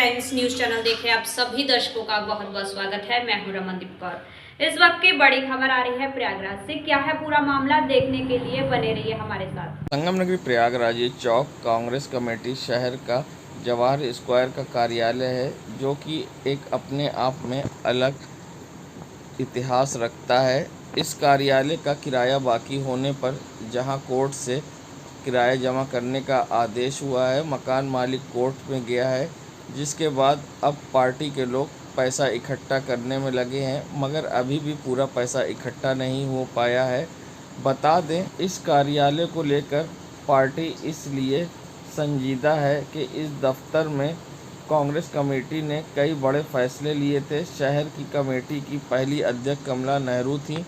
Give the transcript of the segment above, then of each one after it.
Friends, news channel देखे आप सभी दर्शकों का बहुत बहुत स्वागत है। मैं हूं रमनदीप कौर। इस वक्त की बड़ी खबर आ रही है प्रयागराज से। क्या है पूरा मामला, देखने के लिए बने रहिए हमारे साथ। संगम नगरी प्रयागराज ये चौक कांग्रेस कमेटी शहर का जवाहर स्क्वायर का कार्यालय है, जो कि एक अपने आप में अलग इतिहास रखता है। इस कार्यालय का किराया बाकी होने पर जहां कोर्ट से किराया जमा करने का आदेश हुआ है, मकान मालिक कोर्ट में गया है, जिसके बाद अब पार्टी के लोग पैसा इकट्ठा करने में लगे हैं, मगर अभी भी पूरा पैसा इकट्ठा नहीं हो पाया है। बता दें, इस कार्यालय को लेकर पार्टी इसलिए संजीदा है कि इस दफ्तर में कांग्रेस कमेटी ने कई बड़े फैसले लिए थे। शहर की कमेटी की पहली अध्यक्ष कमला नेहरू थी।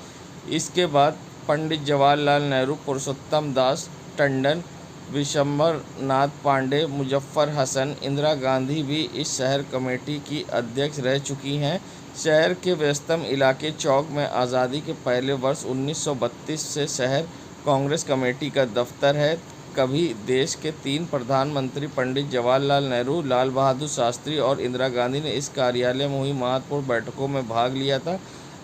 इसके बाद पंडित जवाहरलाल नेहरू, पुरुषोत्तम दास टंडन, विशंबर नाथ पांडे, मुजफ्फर हसन, इंदिरा गांधी भी इस शहर कमेटी की अध्यक्ष रह चुकी हैं। शहर के व्यस्तम इलाके चौक में आज़ादी के पहले वर्ष 1932 से शहर कांग्रेस कमेटी का दफ्तर है। कभी देश के 3 प्रधानमंत्री पंडित जवाहरलाल नेहरू, लाल बहादुर शास्त्री और इंदिरा गांधी ने इस कार्यालय में हुई महत्वपूर्ण बैठकों में भाग लिया था।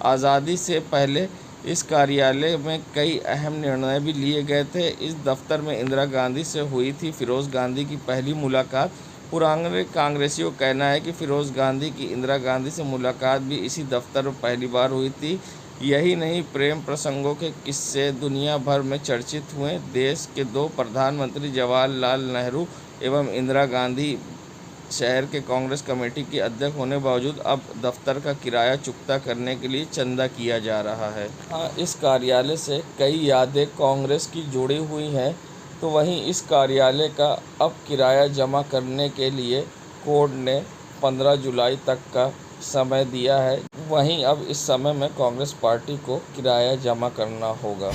आज़ादी से पहले इस कार्यालय में कई अहम निर्णय भी लिए गए थे। इस दफ्तर में इंदिरा गांधी से हुई थी फिरोज़ गांधी की पहली मुलाकात। पुराने कांग्रेसियों का कहना है कि फिरोज़ गांधी की इंदिरा गांधी से मुलाकात भी इसी दफ्तर में पहली बार हुई थी। यही नहीं, प्रेम प्रसंगों के किस्से दुनिया भर में चर्चित हुए। देश के 2 प्रधानमंत्री जवाहरलाल नेहरू एवं इंदिरा गांधी शहर के कांग्रेस कमेटी के अध्यक्ष होने बावजूद अब दफ्तर का किराया चुकता करने के लिए चंदा किया जा रहा है। इस कार्यालय से कई यादें कांग्रेस की जुड़ी हुई हैं, तो वहीं इस कार्यालय का अब किराया जमा करने के लिए कोर्ट ने 15 जुलाई तक का समय दिया है। वहीं अब इस समय में कांग्रेस पार्टी को किराया जमा करना होगा।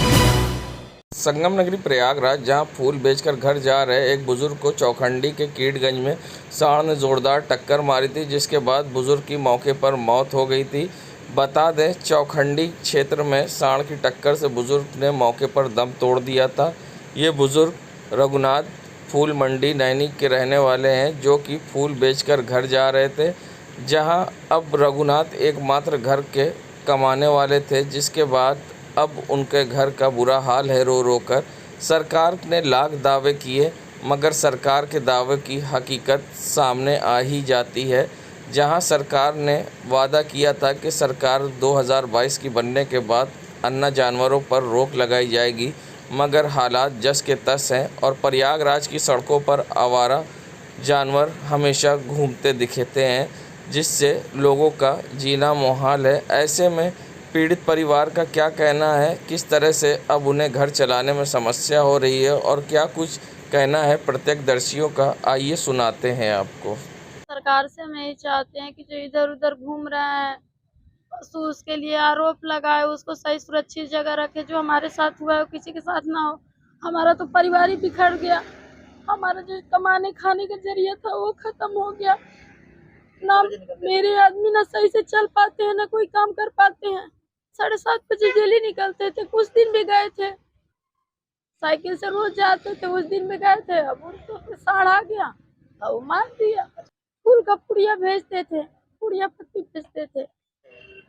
संगम नगरी प्रयागराज, जहां फूल बेचकर घर जा रहे एक बुजुर्ग को चौखंडी के कीटगंज में सांड ने जोरदार टक्कर मारी थी, जिसके बाद बुजुर्ग की मौके पर मौत हो गई थी। बता दें, चौखंडी क्षेत्र में सांड की टक्कर से बुजुर्ग ने मौके पर दम तोड़ दिया था। ये बुजुर्ग रघुनाथ फूल मंडी नैनी के रहने वाले हैं, जो कि फूल बेचकर घर जा रहे थे। जहां अब रघुनाथ एकमात्र घर के कमाने वाले थे, जिसके बाद अब उनके घर का बुरा हाल है। रो रो कर सरकार ने लाख दावे किए, मगर सरकार के दावे की हकीकत सामने आ ही जाती है। जहां सरकार ने वादा किया था कि सरकार 2022 की बनने के बाद अन्य जानवरों पर रोक लगाई जाएगी, मगर हालात जस के तस हैं और प्रयागराज की सड़कों पर आवारा जानवर हमेशा घूमते दिखते हैं, जिससे लोगों का जीना मुहाल है। ऐसे में पीड़ित परिवार का क्या कहना है, किस तरह से अब उन्हें घर चलाने में समस्या हो रही है और क्या कुछ कहना है प्रत्यक्षदर्शियों का, आइए सुनाते हैं आपको। सरकार से हम यही चाहते हैं कि जो इधर उधर घूम रहा है पशु, उसके लिए आरोप लगाए, उसको सही सुरक्षित जगह रखे। जो हमारे साथ हुआ है वो किसी के साथ ना हो। हमारा तो परिवार ही बिखर गया। हमारा जो कमाने खाने का जरिया था वो खत्म हो गया। ना मेरे आदमी ना सही से चल पाते हैं, ना कोई काम कर पाते हैं। 7:30 बजे डेली निकलते थे, कुछ दिन भी गए थे, साइकिल से रोज जाते थे, उस दिन भी गए थे। अब उनको साढ़ आ गया, अब वो मार दिया। फूल का पुड़िया भेजते थे, पुड़िया पत्ती भेजते थे।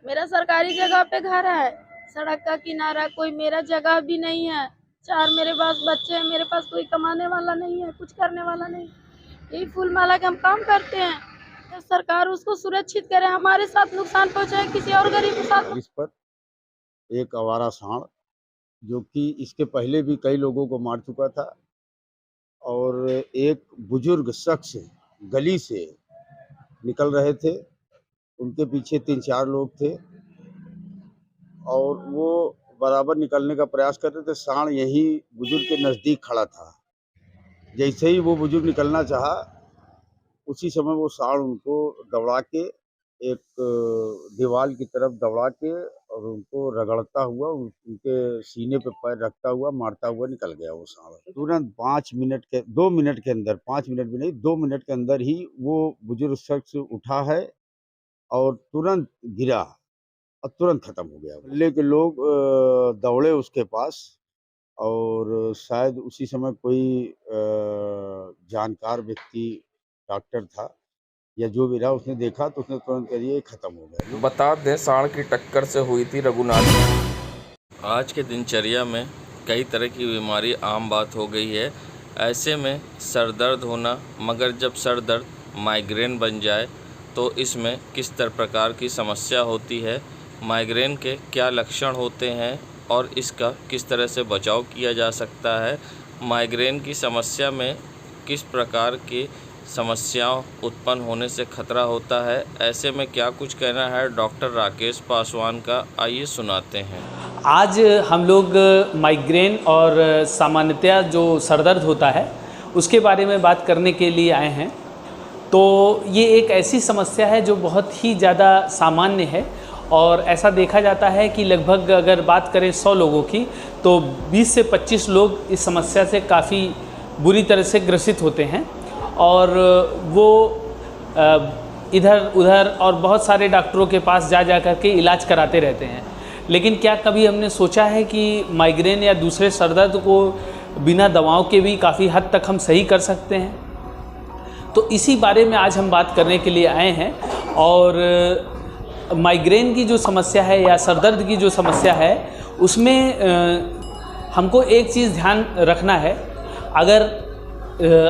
मेरा सरकारी जगह पे घर है, सड़क का किनारा, कोई मेरा जगह भी नहीं है। 4 मेरे पास बच्चे हैं, मेरे पास कोई कमाने वाला नहीं है, कुछ करने वाला नहीं। यही फूल माला के हम काम करते हैं। तो सरकार उसको सुरक्षित करे, हमारे साथ नुकसान पहुंचाए किसी और गरीब के साथ। इस पर एक आवारा सांड, जो कि इसके पहले भी कई लोगों को मार चुका था, और एक बुजुर्ग शख्स गली से निकल रहे थे, उनके पीछे 3-4 लोग थे और वो बराबर निकलने का प्रयास कर रहे थे। सांड यही बुजुर्ग के नज़दीक खड़ा था। जैसे ही वो बुजुर्ग निकलना चाहा, उसी समय वो सांड उनको दौड़ा के एक दीवार की तरफ दौड़ा के और उनको रगड़ता हुआ, उनके सीने पे पैर रखता हुआ, मारता हुआ निकल गया वो सांड। तुरंत 2 मिनट के अंदर, 5 मिनट भी नहीं, 2 मिनट के अंदर ही वो बुजुर्ग शख्स उठा है और तुरंत गिरा और तुरंत खत्म हो गया। मोहल्ले के लोग दौड़े उसके पास, और शायद उसी समय कोई जानकार व्यक्ति डॉक्टर था, या जो भी रहा उसने देखा तो उसने तुरंत कह दिया ये खत्म हो गया। बता दें, सांड की टक्कर से हुई थी रघुनाथ में। आज के दिनचर्या में कई तरह की बीमारी आम बात हो गई है। ऐसे में सर दर्द होना, मगर जब सर दर्द माइग्रेन बन जाए तो इसमें किस प्रकार की समस्या होती है, माइग्रेन के क्या लक्षण होते हैं और इसका किस तरह से बचाव किया जा सकता है, माइग्रेन की समस्या में किस प्रकार की समस्याओं उत्पन्न होने से खतरा होता है, ऐसे में क्या कुछ कहना है डॉक्टर राकेश पासवान का, आइए सुनाते हैं। आज हम लोग माइग्रेन और सामान्यतया जो सरदर्द होता है उसके बारे में बात करने के लिए आए हैं। तो ये एक ऐसी समस्या है जो बहुत ही ज़्यादा सामान्य है और ऐसा देखा जाता है कि लगभग अगर बात करें 100 लोगों की तो 20 से 25 लोग इस समस्या से काफ़ी बुरी तरह से ग्रसित होते हैं और वो इधर उधर और बहुत सारे डॉक्टरों के पास जा कर के इलाज कराते रहते हैं। लेकिन क्या कभी हमने सोचा है कि माइग्रेन या दूसरे सरदर्द को बिना दवाओं के भी काफ़ी हद तक हम सही कर सकते हैं? तो इसी बारे में आज हम बात करने के लिए आए हैं। और माइग्रेन की जो समस्या है या सरदर्द की जो समस्या है उसमें हमको एक चीज़ ध्यान रखना है। अगर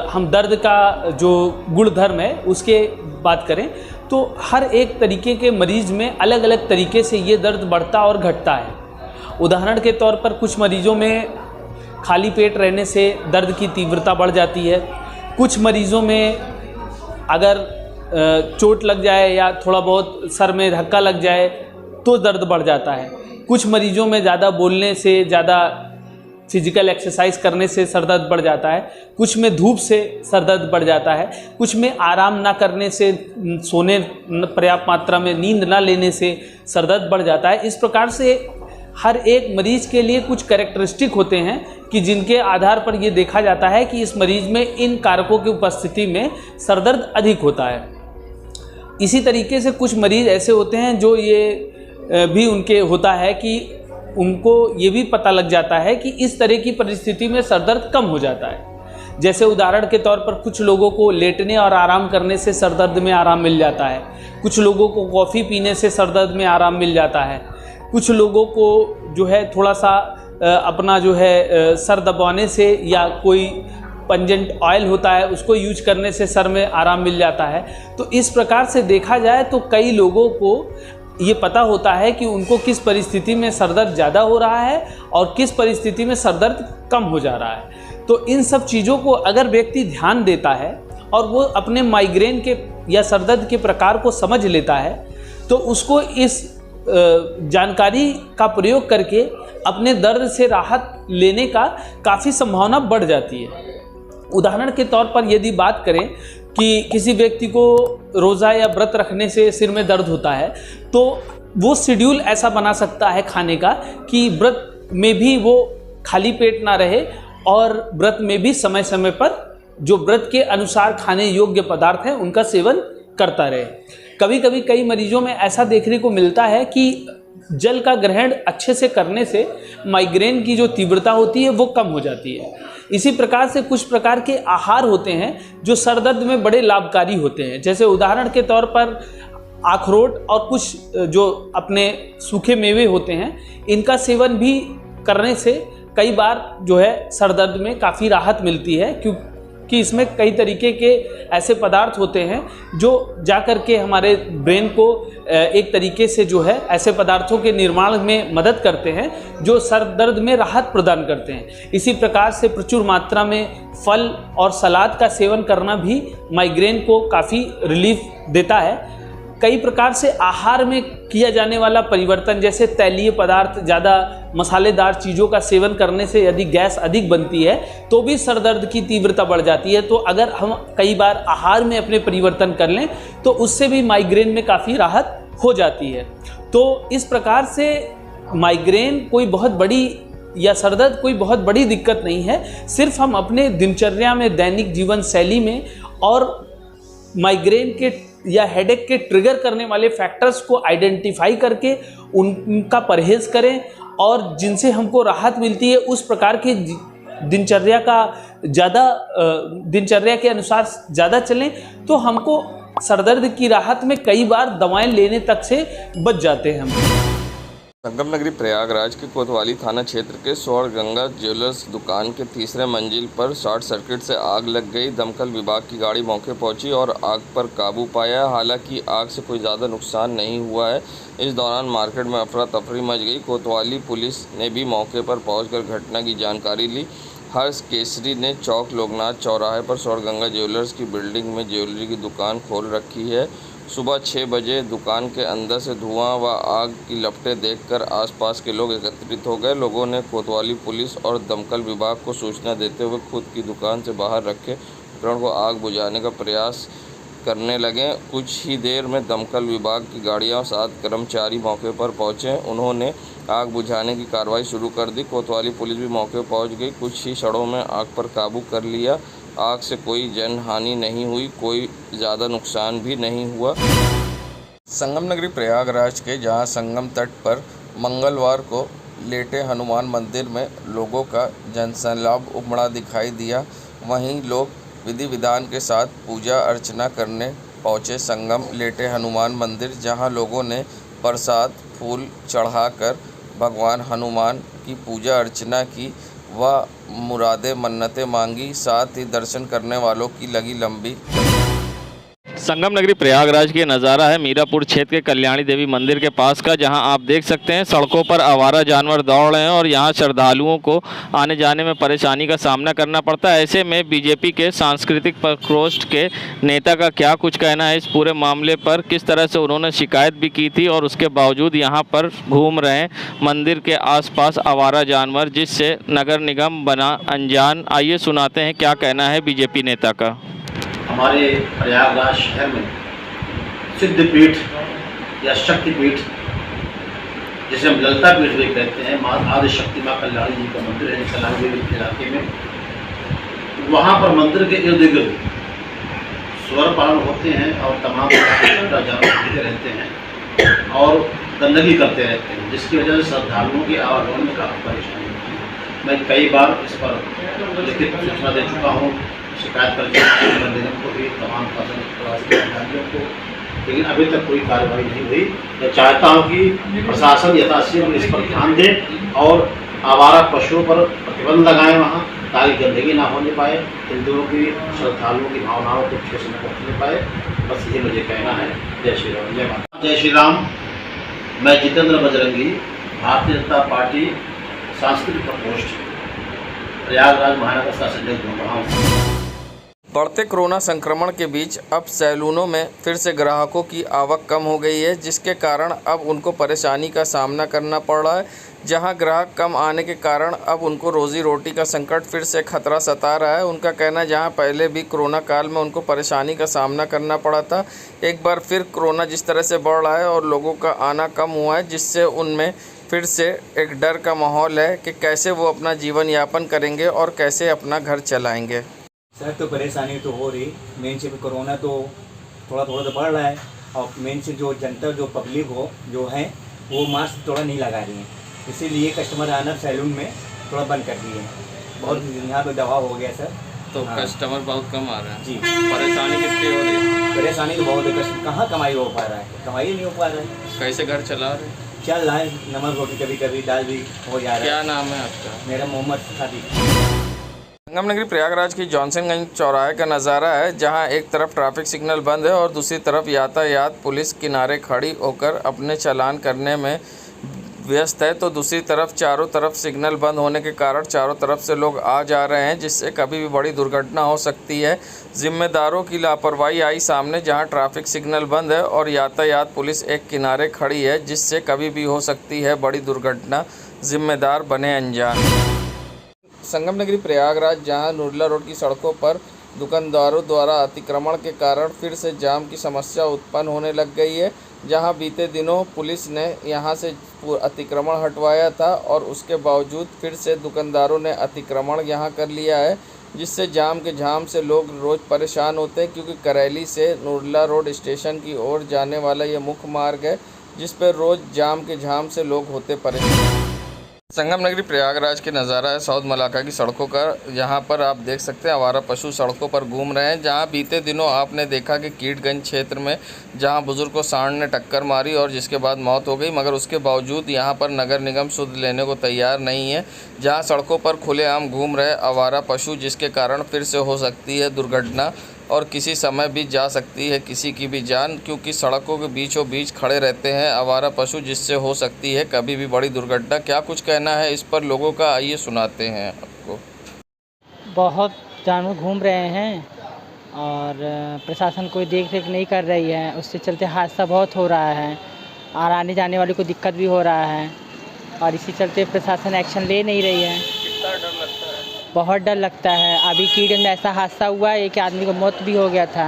हम दर्द का जो गुणधर्म है उसके बात करें तो हर एक तरीके के मरीज़ में अलग अलग तरीके से ये दर्द बढ़ता और घटता है। उदाहरण के तौर पर कुछ मरीज़ों में खाली पेट रहने से दर्द की तीव्रता बढ़ जाती है। कुछ मरीज़ों में अगर चोट लग जाए या थोड़ा बहुत सर में धक्का लग जाए तो दर्द बढ़ जाता है। कुछ मरीज़ों में ज़्यादा बोलने से, ज़्यादा फिजिकल एक्सरसाइज करने से सर दर्द बढ़ जाता है। कुछ में धूप से सर दर्द बढ़ जाता है। कुछ में आराम ना करने से, सोने पर्याप्त मात्रा में नींद ना लेने से सर दर्द बढ़ जाता है। इस प्रकार से हर एक मरीज़ के लिए कुछ कैरेक्टरिस्टिक होते हैं कि जिनके आधार पर ये देखा जाता है कि इस मरीज़ में इन कारकों की उपस्थिति में सर दर्द अधिक होता है। इसी तरीके से कुछ मरीज़ ऐसे होते हैं जो ये भी उनके होता है कि उनको ये भी पता लग जाता है कि इस तरह की परिस्थिति में सर दर्द कम हो जाता है। जैसे उदाहरण के तौर पर कुछ लोगों को लेटने और आराम करने से सर दर्द में आराम मिल जाता है। कुछ लोगों को कॉफ़ी पीने से सर दर्द में आराम मिल जाता है। कुछ लोगों को जो है थोड़ा सा अपना जो है सर दबाने से या कोई पंजेंट ऑयल होता है उसको यूज करने से सर में आराम मिल जाता है। तो इस प्रकार से देखा जाए तो कई लोगों को ये पता होता है कि उनको किस परिस्थिति में सर दर्द ज़्यादा हो रहा है और किस परिस्थिति में सर दर्द कम हो जा रहा है। तो इन सब चीज़ों को अगर व्यक्ति ध्यान देता है और वो अपने माइग्रेन के या सर दर्द के प्रकार को समझ लेता है तो उसको इस जानकारी का प्रयोग करके अपने दर्द से राहत लेने का काफ़ी संभावना बढ़ जाती है। उदाहरण के तौर पर यदि बात करें कि किसी व्यक्ति को रोज़ा या व्रत रखने से सिर में दर्द होता है तो वो शेड्यूल ऐसा बना सकता है खाने का कि व्रत में भी वो खाली पेट ना रहे और व्रत में भी समय समय पर जो व्रत के अनुसार खाने योग्य पदार्थ हैं उनका सेवन करता रहे। कभी कभी कई मरीजों में ऐसा देखने को मिलता है कि जल का ग्रहण अच्छे से करने से माइग्रेन की जो तीव्रता होती है वो कम हो जाती है। इसी प्रकार से कुछ प्रकार के आहार होते हैं जो सर दर्द में बड़े लाभकारी होते हैं। जैसे उदाहरण के तौर पर अखरोट और कुछ जो अपने सूखे मेवे होते हैं इनका सेवन भी करने से कई बार जो है सर दर्द में काफ़ी राहत मिलती है, क्योंकि इसमें कई तरीके के ऐसे पदार्थ होते हैं जो जाकर के हमारे ब्रेन को एक तरीके से जो है ऐसे पदार्थों के निर्माण में मदद करते हैं जो सर दर्द में राहत प्रदान करते हैं। इसी प्रकार से प्रचुर मात्रा में फल और सलाद का सेवन करना भी माइग्रेन को काफ़ी रिलीफ देता है। कई प्रकार से आहार में किया जाने वाला परिवर्तन, जैसे तैलीय पदार्थ, ज़्यादा मसालेदार चीज़ों का सेवन करने से यदि गैस अधिक बनती है तो भी सर दर्द की तीव्रता बढ़ जाती है। तो अगर हम कई बार आहार में अपने परिवर्तन कर लें तो उससे भी माइग्रेन में काफ़ी राहत हो जाती है। तो इस प्रकार से माइग्रेन कोई बहुत बड़ी या सर दर्द कोई बहुत बड़ी दिक्कत नहीं है। सिर्फ हम अपने दिनचर्या में, दैनिक जीवन शैली में और माइग्रेन के या हेडेक के ट्रिगर करने वाले फैक्टर्स को आइडेंटिफाई करके उनका परहेज़ करें और जिनसे हमको राहत मिलती है उस प्रकार की दिनचर्या के अनुसार ज़्यादा चलें तो हमको सरदर्द की राहत में कई बार दवाएं लेने तक से बच जाते हैं हम। संगम नगरी प्रयागराज के कोतवाली थाना क्षेत्र के स्वर्ण गंगा ज्वेलर्स दुकान के तीसरे मंजिल पर शॉर्ट सर्किट से आग लग गई। दमकल विभाग की गाड़ी मौके पहुंची और आग पर काबू पाया। हालांकि आग से कोई ज़्यादा नुकसान नहीं हुआ है। इस दौरान मार्केट में अफरा तफरी मच गई। कोतवाली पुलिस ने भी मौके पर पहुंचकर घटना की जानकारी ली। हर्ष केसरी ने चौक लोकनाथ चौराहे पर स्वर्ण गंगा ज्वेलर्स की बिल्डिंग में ज्वेलरी की दुकान खोल रखी है। सुबह 6 बजे दुकान के अंदर से धुआं व आग की लपटें देखकर आसपास के लोग एकत्रित हो गए। लोगों ने कोतवाली पुलिस और दमकल विभाग को सूचना देते हुए खुद की दुकान से बाहर रखे उपकरण को आग बुझाने का प्रयास करने लगे। कुछ ही देर में दमकल विभाग की गाड़ियां और 7 कर्मचारी मौके पर पहुंचे। उन्होंने आग बुझाने की कार्रवाई शुरू कर दी। कोतवाली पुलिस भी मौके पर पहुंच गई। कुछ ही क्षणों में आग पर काबू कर लिया। आग से कोई जनहानि नहीं हुई, कोई ज़्यादा नुकसान भी नहीं हुआ। संगम नगरी प्रयागराज के जहां संगम तट पर मंगलवार को लेटे हनुमान मंदिर में लोगों का जनसैलाब उमड़ा दिखाई दिया। वहीं लोग विधि विधान के साथ पूजा अर्चना करने पहुंचे संगम लेटे हनुमान मंदिर, जहां लोगों ने प्रसाद फूल चढ़ाकर भगवान हनुमान की पूजा अर्चना की व मुरादें मन्नतें मांगी। साथ ही दर्शन करने वालों की लगी लंबी। संगम नगरी प्रयागराज के नज़ारा है मीरापुर क्षेत्र के कल्याणी देवी मंदिर के पास का, जहां आप देख सकते हैं सड़कों पर आवारा जानवर दौड़ रहे हैं और यहां श्रद्धालुओं को आने जाने में परेशानी का सामना करना पड़ता है। ऐसे में बीजेपी के सांस्कृतिक प्रकोष्ठ के नेता का क्या कुछ कहना है इस पूरे मामले पर, किस तरह से उन्होंने शिकायत भी की थी और उसके बावजूद यहाँ पर घूम रहे हैं मंदिर के आसपास आवारा जानवर, जिससे नगर निगम बना अनजान। आइए सुनाते हैं क्या कहना है बीजेपी नेता का। हमारे प्रयागराज शहर में सिद्धपीठ या शक्तिपीठ, जिसे हम ललिता पीठ भी कहते हैं, माँ आदि शक्ति माँ कल्याणी जी का मंदिर है कल्याणी देवी के इलाके में। वहाँ पर मंदिर के इर्द गिर्द स्वर पालन होते हैं और तमाम जानवर रहते हैं और गंदगी करते रहते हैं, जिसकी वजह से श्रद्धालुओं की आवागमन में काफ़ी परेशानी होती है। मैं कई बार इस पर लिखित सूचना दे चुका हूँ, शिकायत करके निगम को भी, तमाम अधिकारियों को, लेकिन अभी तक कोई कार्रवाई नहीं हुई। मैं चाहता हूं कि प्रशासन यथाशीघ्र इस पर ध्यान दे और आवारा पशुओं पर प्रतिबंध लगाएं वहां, ताकि गंदगी ना होने पाए, हिंदुओं की श्रद्धालुओं की भावनाओं को ठेस न पहुँचने पाए। बस ये मुझे कहना है। जय श्री राम। जय माता। जय श्री राम। मैं जितेंद्र बजरंगी, भारतीय जनता पार्टी सांस्कृतिक प्रकोष्ठ प्रयागराज महानगर शासन बोल रहा हूँ। बढ़ते कोरोना संक्रमण के बीच अब सैलूनों में फिर से ग्राहकों की आवक कम हो गई है, जिसके कारण अब उनको परेशानी का सामना करना पड़ रहा है। जहां ग्राहक कम आने के कारण अब उनको रोज़ी रोटी का संकट फिर से खतरा सता रहा है। उनका कहना है जहां पहले भी कोरोना काल में उनको परेशानी का सामना करना पड़ा था, एक बार फिर कोरोना जिस तरह से बढ़ रहा है और लोगों का आना कम हुआ है, जिससे उनमें फिर से एक डर का माहौल है कि कैसे वो अपना जीवन यापन करेंगे और कैसे अपना घर चलाएँगे। सर तो परेशानी तो हो रही, मेन से कोरोना तो थोड़ा थोड़ा तो बढ़ रहा है और मेन से जो जनता जो पब्लिक हो जो है वो मास्क थोड़ा नहीं लगा रही है, इसीलिए कस्टमर आना सैलून में थोड़ा बंद कर दिए। बहुत यहाँ पे दबाव हो गया सर, तो हाँ। कस्टमर बहुत कम आ रहा है जी। परेशानी कितनी हो रही है? परेशानी तो बहुत है, कहाँ कमाई हो पा रहा है, कमाई नहीं हो पा रहा है। कैसे घर चला रहे? चल रहा है, नमक रोटी कभी कभी दाल भी हो जा रहा है। क्या नाम है आपका? मेरा मोहम्मद सादिक। संगम नगरी प्रयागराज की जॉनसनगंज चौराहे का नज़ारा है, जहां एक तरफ ट्रैफिक सिग्नल बंद है और दूसरी तरफ यातायात पुलिस किनारे खड़ी होकर अपने चालान करने में व्यस्त है, तो दूसरी तरफ चारों तरफ सिग्नल बंद होने के कारण चारों तरफ से लोग आ जा रहे हैं, जिससे कभी भी बड़ी दुर्घटना हो सकती है। जिम्मेदारों की लापरवाही आई सामने, जहां ट्रैफिक सिग्नल बंद है और यातायात पुलिस एक किनारे खड़ी है, जिससे कभी भी हो सकती है बड़ी दुर्घटना। जिम्मेदार बने अनजान। संगम नगरी प्रयागराज जहां नूरला रोड की सड़कों पर दुकानदारों द्वारा अतिक्रमण के कारण फिर से जाम की समस्या उत्पन्न होने लग गई है, जहां बीते दिनों पुलिस ने यहां से अतिक्रमण हटवाया था और उसके बावजूद फिर से दुकानदारों ने अतिक्रमण यहां कर लिया है, जिससे जाम के झाम से लोग रोज़ परेशान होते हैं, क्योंकि करैली से नूरला रोड स्टेशन की ओर जाने वाला ये मुख्य मार्ग है, जिस पर रोज़ जाम के झाम से लोग होते परेशान। संगम नगरी प्रयागराज के नज़ारा है साउथ मलाका की सड़कों का। यहाँ पर आप देख सकते हैं आवारा पशु सड़कों पर घूम रहे हैं। जहाँ बीते दिनों आपने देखा कि कीटगंज क्षेत्र में जहाँ बुजुर्ग को सांड ने टक्कर मारी और जिसके बाद मौत हो गई, मगर उसके बावजूद यहाँ पर नगर निगम सुध लेने को तैयार नहीं है। जहाँ सड़कों पर खुलेआम घूम रहे आवारा पशु, जिसके कारण फिर से हो सकती है दुर्घटना और किसी समय भी जा सकती है किसी की भी जान, क्योंकि सड़कों के बीचों बीच खड़े रहते हैं आवारा पशु, जिससे हो सकती है कभी भी बड़ी दुर्घटना। क्या कुछ कहना है इस पर लोगों का, आइए सुनाते हैं आपको। बहुत जानवर घूम रहे हैं और प्रशासन कोई देख रेख नहीं कर रही है, उससे चलते हादसा बहुत हो रहा है और आने जाने वाले को दिक्कत भी हो रहा है और इसी चलते प्रशासन एक्शन ले नहीं रही है। कितना डर लगता है? बहुत डर लगता है। अभी कीड़गंज में ऐसा हादसा हुआ है कि आदमी को मौत भी हो गया था,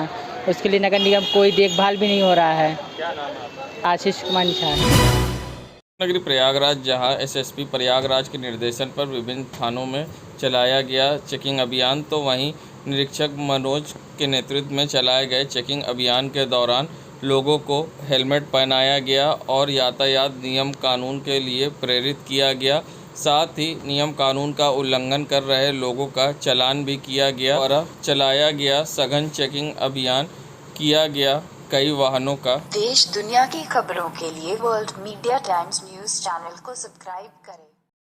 उसके लिए नगर निगम कोई देखभाल भी नहीं हो रहा है। क्या नाम है आपका? आशीष कुमार निशान। नगरी प्रयागराज, जहां एसएसपी प्रयागराज के निर्देशन पर विभिन्न थानों में चलाया गया चेकिंग अभियान, तो वहीं निरीक्षक मनोज के नेतृत्व में चलाए गए चेकिंग अभियान के दौरान लोगों को हेलमेट पहनाया गया और यातायात नियम कानून के लिए प्रेरित किया गया। साथ ही नियम कानून का उल्लंघन कर रहे लोगों का चालान भी किया गया और चलाया गया सघन चेकिंग अभियान किया गया कई वाहनों का। देश दुनिया की खबरों के लिए world media times news channel को सब्सक्राइब करें।